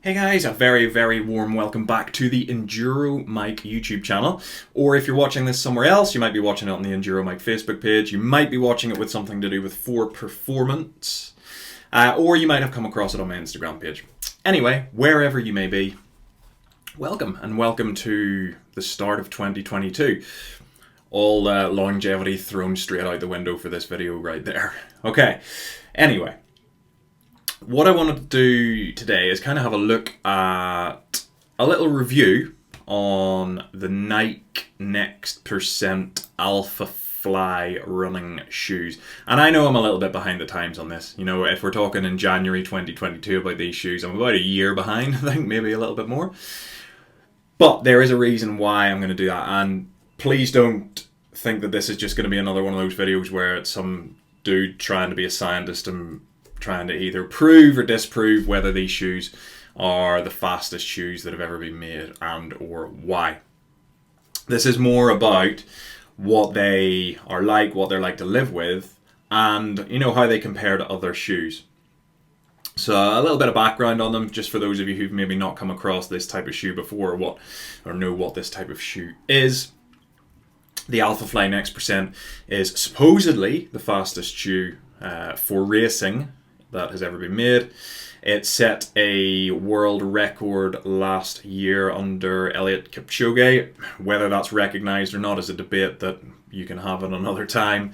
Hey guys, a very warm welcome back to the Enduro Mike YouTube channel. Or if you're watching this somewhere else, you might be watching it on the Enduro Mike Facebook page, you might be watching it with something to do with For Performance, or you might have come across it on my Instagram page. Anyway, wherever you may be, welcome, and welcome to the start of 2022. All longevity thrown straight out the window for this video right there. Okay, anyway. What I wanted to do today is kind of have a look at a little review on the Nike Next Percent Alphafly running shoes. And I know I'm a little bit behind the times on this. You know, if we're talking in January 2022 about these shoes, I'm about a year behind, I think, maybe a little bit more. But there is a reason why I'm going to do that. And please don't think that this is just going to be another one of those videos where it's some dude trying to be a scientist and trying to either prove or disprove whether these shoes are the fastest shoes that have ever been made and or why. This is more about what they are like, what they're like to live with, and you know how they compare to other shoes. So a little bit of background on them, just for those of you who've maybe not come across this type of shoe before or know what this type of shoe is. The Alphafly Next Percent is supposedly the fastest shoe for racing that has ever been made. It set a world record last year under Eliud Kipchoge. Whether that's recognized or not is a debate that you can have at another time.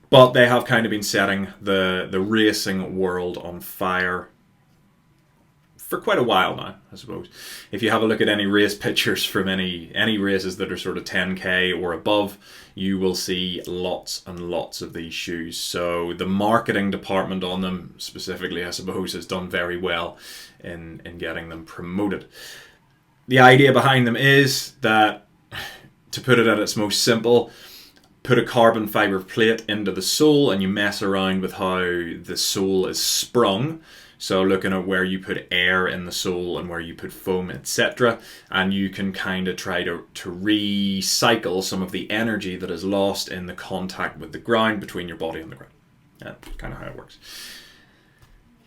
But they have kind of been setting the racing world on fire for quite a while now, I suppose. If you have a look at any race pictures from any races that are sort of 10k or above, you will see lots and lots of these shoes. So the marketing department on them specifically, I suppose, has done very well in getting them promoted. The idea behind them is that, to put it at its most simple, put a carbon fiber plate into the sole and you mess around with how the sole is sprung. So looking at where you put air in the sole and where you put foam, etc. And you can kind of try to recycle some of the energy that is lost in the contact with the ground between your body and the ground. That's kind of how it works.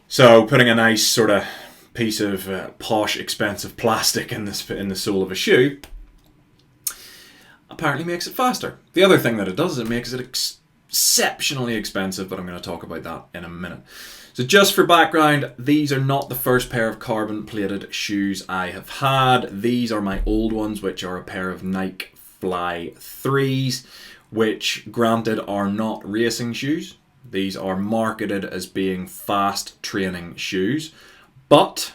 So putting a nice sort of piece of posh, expensive plastic in the sole of a shoe apparently makes it faster. The other thing that it does is it makes it exceptionally expensive, but I'm going to talk about that in a minute. So just for background, these are not the first pair of carbon plated shoes I have had. These are my old ones, which are a pair of Nike Fly 3s, which granted are not racing shoes. These are marketed as being fast training shoes. But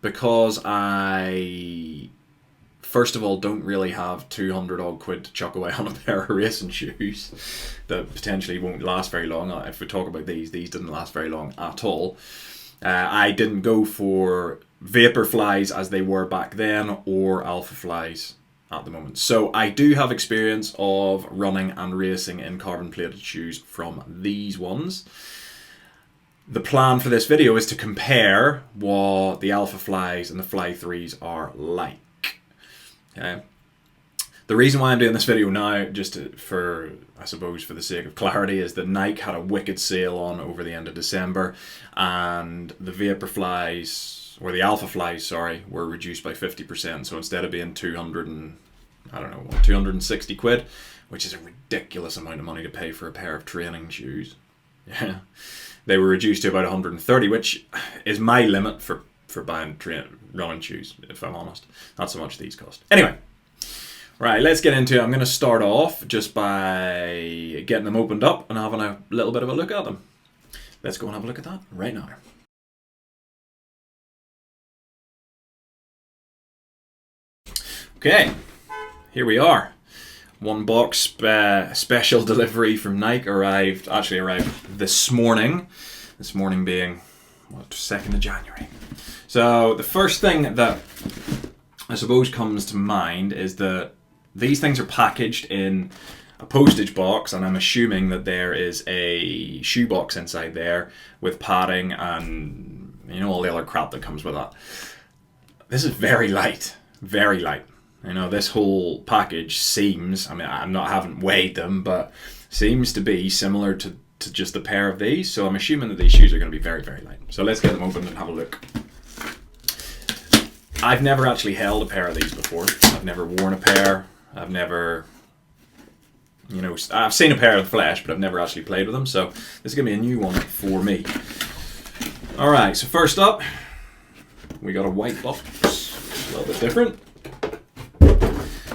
because I, first of all, don't really have 200 odd quid to chuck away on a pair of racing shoes that potentially won't last very long. If we talk about these didn't last very long at all. I didn't go for Vaporflies as they were back then or Alphaflies at the moment. So I do have experience of running and racing in carbon plated shoes from these ones. The plan for this video is to compare what the Alphaflies and the Fly 3s are like. Okay. The reason why I'm doing this video now, just for the sake of clarity, is that Nike had a wicked sale on over the end of December, and the Vaporflies, or the Alphaflies, sorry, were reduced by 50%. So instead of being 260 quid, which is a ridiculous amount of money to pay for a pair of training shoes, yeah, they were reduced to about 130, which is my limit for buying running shoes, if I'm honest. Not so much these cost. Anyway, right, let's get into it. I'm going to start off just by getting them opened up and having a little bit of a look at them. Let's go and have a look at that right now. Okay, here we are. One box special delivery from Nike arrived this morning. This morning being, 2nd of January. So the first thing that I suppose comes to mind is that these things are packaged in a postage box, and I'm assuming that there is a shoe box inside there with padding and all the other crap that comes with that. This is very light, very light. This whole package seems, I haven't weighed them, but seems to be similar to just a pair of these. So I'm assuming that these shoes are going to be very, very light. So let's get them open and have a look. I've never actually held a pair of these before. I've never worn a pair. I've never, you know, I've seen a pair in the flesh, but I've never actually played with them. So this is going to be a new one for me. Alright, so first up, we got a white box. A little bit different.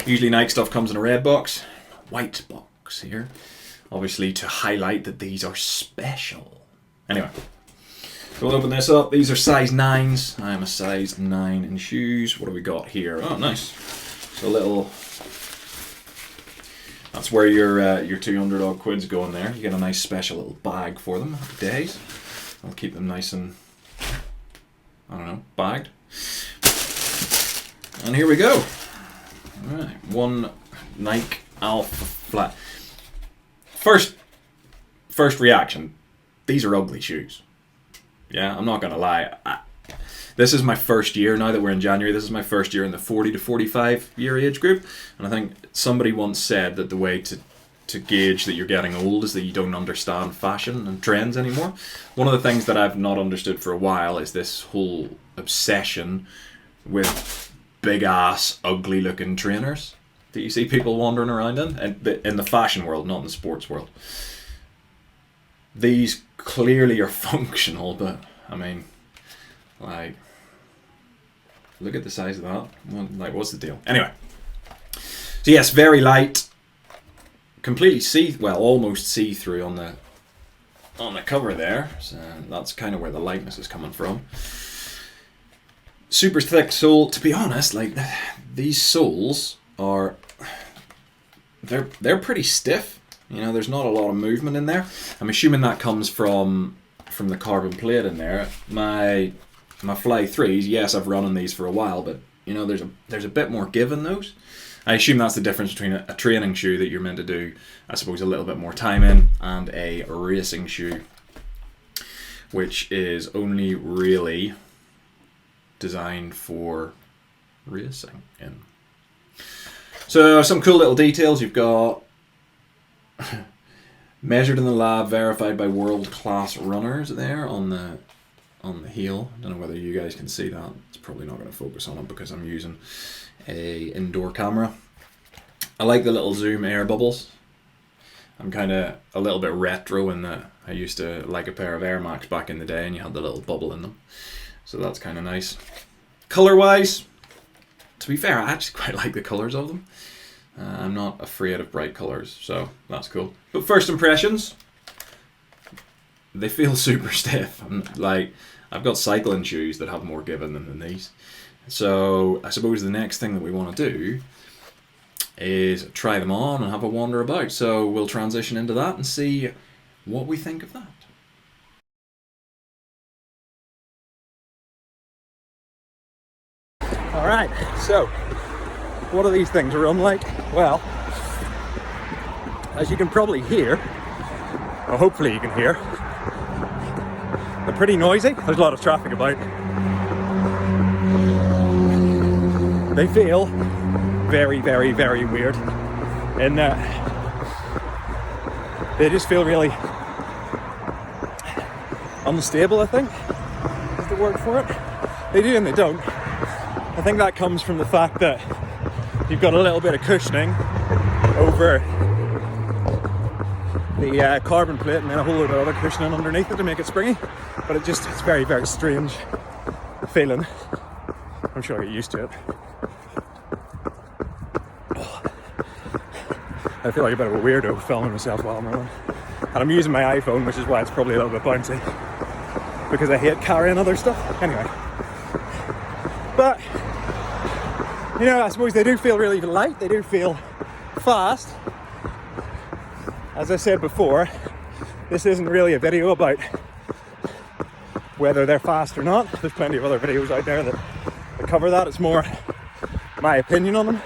Usually Nike stuff comes in a red box. White box here. Obviously to highlight that these are special. Anyway, so we'll open this up. These are size 9s. I am a size 9 in shoes. What do we got here? Oh, nice. So a little... That's where your 200 odd quid's go in there. You get a nice special little bag for them. Happy days. I'll keep them nice and, I don't know, bagged. And here we go. Alright, one Nike Alphafly. First reaction, these are ugly shoes. Yeah, I'm not going to lie. This is my first year, now that we're in January, this is my first year in the 40 to 45 year age group. And I think somebody once said that the way to gauge that you're getting old is that you don't understand fashion and trends anymore. One of the things that I've not understood for a while is this whole obsession with big ass, ugly looking trainers that you see people wandering around in the fashion world, not in the sports world. These clearly are functional, but I mean, like, look at the size of that. Like, what's the deal? Anyway, so yes, very light, completely almost see-through on the cover there. So that's kind of where the lightness is coming from. Super thick sole. To be honest, like, these soles are, they're pretty stiff. You know, there's not a lot of movement in there. I'm assuming that comes from the carbon plate in there. My Fly 3s, yes, I've run on these for a while, but you know, there's a bit more give in those. I assume that's the difference between a training shoe that you're meant to do, I suppose, a little bit more time in, and a racing shoe, which is only really designed for racing in. So some cool little details. You've got measured in the lab, verified by world-class runners there on the heel. I don't know whether you guys can see that. It's probably not going to focus on it because I'm using a indoor camera. I like the little zoom air bubbles. I'm kind of a little bit retro in that I used to like a pair of Air Max back in the day and you had the little bubble in them. So that's kind of nice. Color-wise, to be fair, I actually quite like the colors of them. I'm not afraid of bright colors, so that's cool. But first impressions, they feel super stiff. I've got cycling shoes that have more give in them than these. So I suppose the next thing that we want to do is try them on and have a wander about. So we'll transition into that and see what we think of that. Alright, so what do these things run like? Well, as you can probably hear, or hopefully you can hear, they're pretty noisy. There's a lot of traffic about. They feel very, very, very weird in that they just feel really unstable, I think is the word for it. They do and they don't. I think that comes from the fact that you've got a little bit of cushioning over the carbon plate and then a whole load of other cushioning underneath it to make it springy. But it's very, very strange feeling. I'm sure I'll get used to it. I feel like a bit of a weirdo filming myself while I'm running. And I'm using my iPhone, which is why it's probably a little bit bouncy, because I hate carrying other stuff. Anyway. But, you know, I suppose they do feel really light, they do feel fast. As I said before, this isn't really a video about whether they're fast or not. There's plenty of other videos out there that cover that. It's more my opinion on them.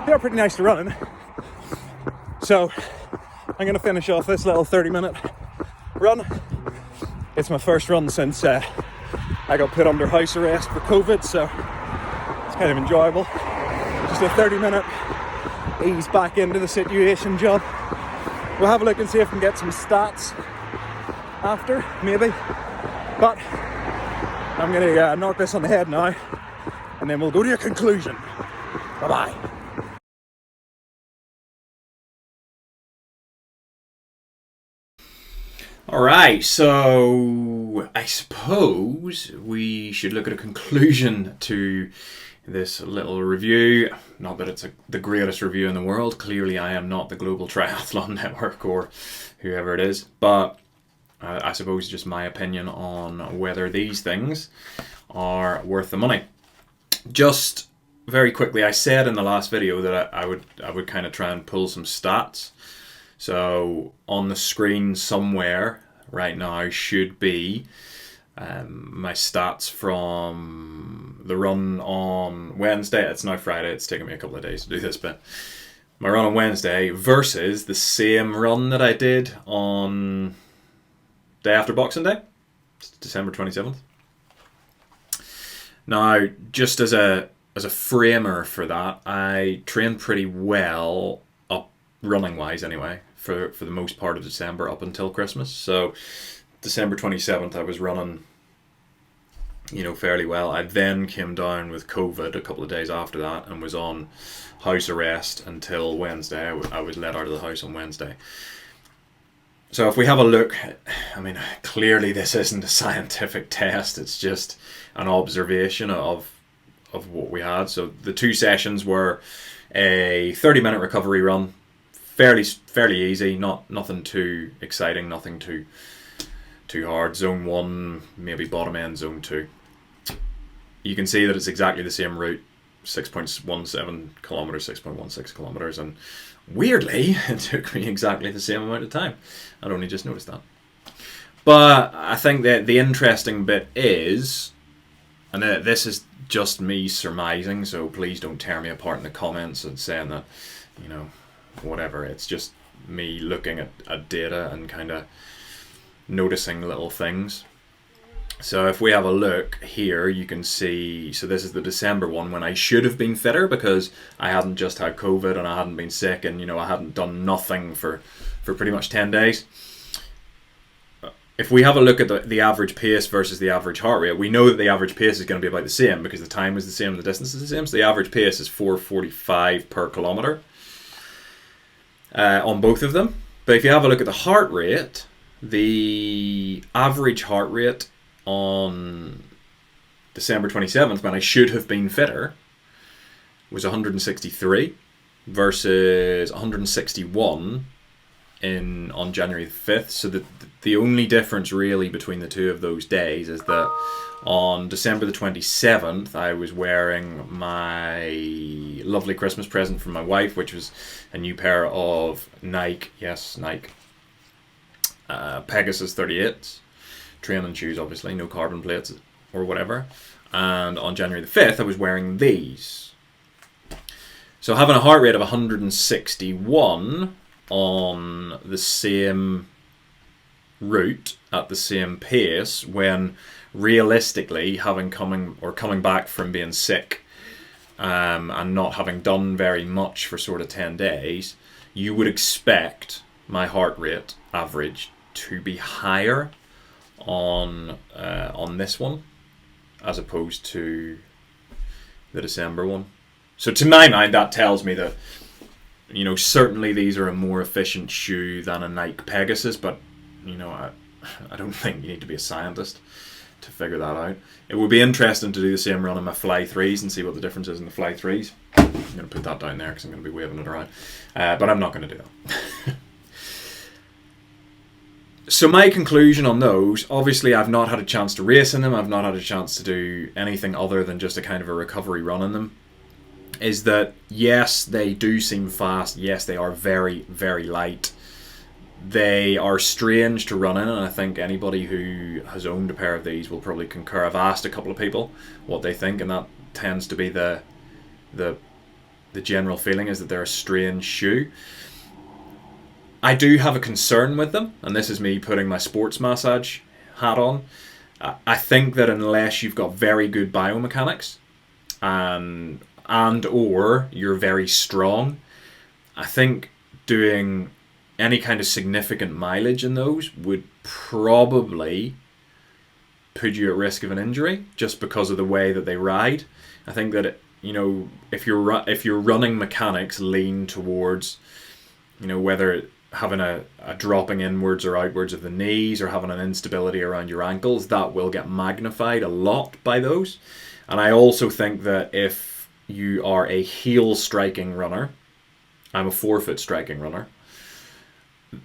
They're pretty nice to run in. So I'm going to finish off this little 30-minute run. It's my first run since I got put under house arrest for COVID, so it's kind of enjoyable. Just a 30-minute ease back into the situation job. We'll have a look and see if we can get some stats after, maybe. But I'm going to knock this on the head now, and then we'll go to a conclusion. Bye-bye. Alright, so I suppose we should look at a conclusion to this little review. Not that it's the greatest review in the world. Clearly I am not the Global Triathlon Network or whoever it is. But I suppose just my opinion on whether these things are worth the money. Just very quickly, I said in the last video that I would kind of try and pull some stats. So on the screen somewhere right now should be my stats from the run on Wednesday. It's now Friday. It's taken me a couple of days to do this, but my run on Wednesday versus the same run that I did on day after Boxing Day. It's December 27th. Now, just as a framer for that, I trained pretty well up running wise anyway for the most part of December up until Christmas. So December 27th I was running, fairly well. I then came down with COVID a couple of days after that and was on house arrest until Wednesday. I was let out of the house on Wednesday. So if we have a look, I mean, clearly this isn't a scientific test. It's just an observation of what we had. So the two sessions were a 30-minute recovery run, fairly easy, nothing too exciting, nothing too hard. Zone 1, maybe bottom end zone 2. You can see that it's exactly the same route, 6.17 kilometers, 6.16 kilometers, and weirdly, it took me exactly the same amount of time. I'd only just noticed that. But I think that the interesting bit is, and this is just me surmising, so please don't tear me apart in the comments and saying that, whatever. It's just me looking at data and kind of noticing little things. So if we have a look here, you can see, so this is the December one when I should have been fitter because I hadn't just had COVID and I hadn't been sick and, I hadn't done nothing for pretty much 10 days. If we have a look at the average pace versus the average heart rate, we know that the average pace is going to be about the same because the time is the same and the distance is the same. So the average pace is 4:45 per kilometre on both of them. But if you have a look at the heart rate, the average heart rate on December 27th, when I should have been fitter, was 163 versus 161 on January 5th. So the only difference really between the two of those days is that on December the 27th I was wearing my lovely Christmas present from my wife, which was a new pair of Nike Pegasus 38s, training shoes, obviously, no carbon plates or whatever. And on January the 5th I was wearing these. So having a heart rate of 161 on the same route at the same pace, when realistically coming back from being sick and not having done very much for sort of 10 days, you would expect my heart rate average to be higher on this one as opposed to the December one. So to my mind, that tells me that certainly these are a more efficient shoe than a Nike Pegasus, but I don't think you need to be a scientist to figure that out. It would be interesting to do the same run on my Fly 3s and see what the difference is in the Fly 3s. I'm going to put that down there because I'm going to be waving it around. But I'm not going to do that. So my conclusion on those, obviously I've not had a chance to race in them, I've not had a chance to do anything other than just a kind of a recovery run in them, is that yes, they do seem fast, yes, they are very, very light. They are strange to run in, and I think anybody who has owned a pair of these will probably concur. I've asked a couple of people what they think, and that tends to be the general feeling, is that they're a strange shoe. I do have a concern with them, and this is me putting my sports massage hat on. I think that unless you've got very good biomechanics and or you're very strong, I think doing any kind of significant mileage in those would probably put you at risk of an injury just because of the way that they ride. I think that if your running mechanics lean towards whether having a dropping inwards or outwards of the knees or having an instability around your ankles, that will get magnified a lot by those. And I also think that if you are a heel striking runner, I'm a forefoot striking runner,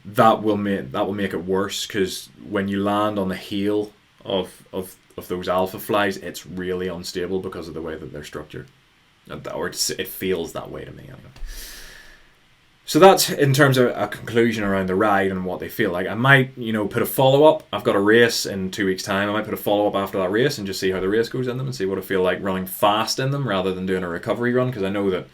that will make it worse, because when you land on the heel of those Alphaflys, it's really unstable because of the way that they're structured, or it feels that way to me anyway. So that's in terms of a conclusion around the ride and what they feel like. I might, put a follow-up. I've got a race in 2 weeks' time. I might put a follow-up after that race and just see how the race goes in them and see what I feel like running fast in them rather than doing a recovery run, because I know that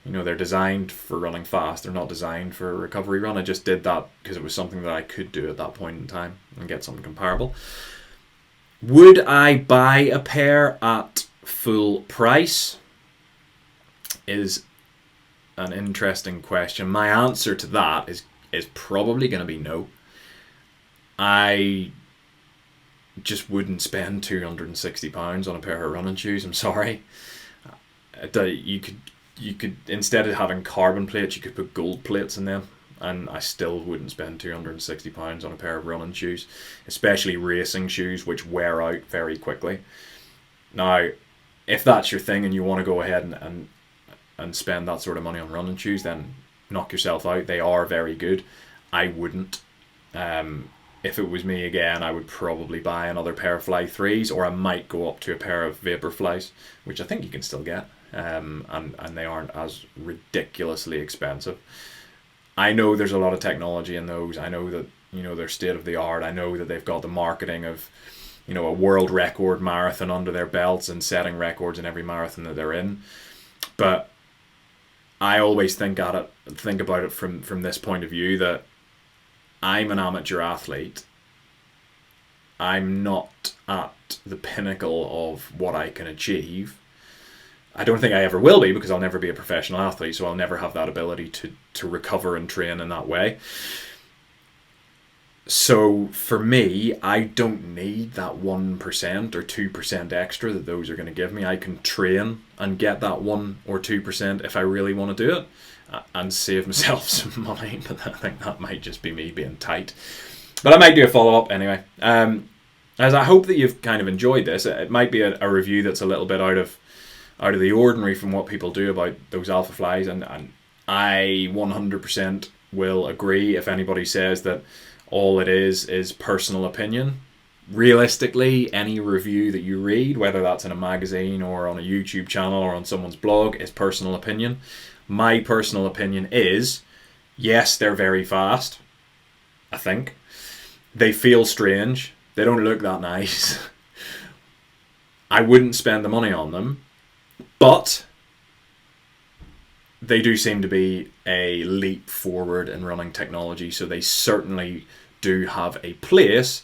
they're designed for running fast. They're not designed for a recovery run. I just did that because it was something that I could do at that point in time and get something comparable. Would I buy a pair at full price? Is an interesting question. My answer to that is probably going to be no. I just wouldn't spend £260 on a pair of running shoes. I'm sorry. You could instead of having carbon plates, you could put gold plates in them, and I still wouldn't spend £260 on a pair of running shoes, especially racing shoes, which wear out very quickly. Now, if that's your thing and you want to go ahead and spend that sort of money on running shoes, then knock yourself out. They are very good. I wouldn't. If it was me again, I would probably buy another pair of Fly 3s, or I might go up to a pair of Vaporflies, which I think you can still get, and they aren't as ridiculously expensive. I know there's a lot of technology in those. I know that they're state of the art. I know that they've got the marketing of a world record marathon under their belts and setting records in every marathon that they're in. But I always think about it from this point of view, that I'm an amateur athlete. I'm not at the pinnacle of what I can achieve. I don't think I ever will be, because I'll never be a professional athlete, so I'll never have that ability to recover and train in that way. So for me, I don't need that 1% or 2% extra that those are going to give me. I can train and get that 1 or 2% if I really want to do it, and save myself some money. But I think that might just be me being tight. But I might do a follow-up anyway. As I hope that you've kind of enjoyed this. It might be a review that's a little bit out of the ordinary from what people do about those Alphaflys, and I 100% will agree if anybody says that all it is personal opinion. Realistically, any review that you read, whether that's in a magazine or on a YouTube channel or on someone's blog, is personal opinion. My personal opinion is, yes, they're very fast, I think. They feel strange. They don't look that nice. I wouldn't spend the money on them, but they do seem to be a leap forward in running technology, so they certainly do have a place.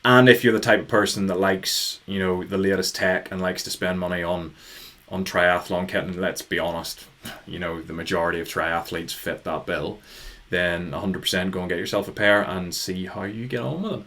And if you're the type of person that likes, the latest tech and likes to spend money on triathlon kit, and let's be honest, the majority of triathletes fit that bill, then 100% go and get yourself a pair and see how you get on with them.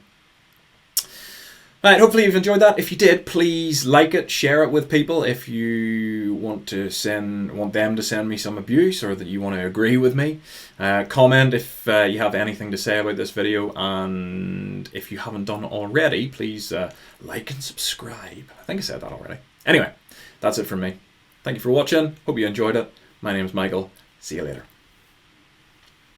Right, hopefully you've enjoyed that. If you did, please like it, share it with people. If you want them to send me some abuse, or that you want to agree with me, comment if you have anything to say about this video. And if you haven't done already, please like and subscribe. I think I said that already. Anyway, that's it from me. Thank you for watching. Hope you enjoyed it. My name's Michael. See you later.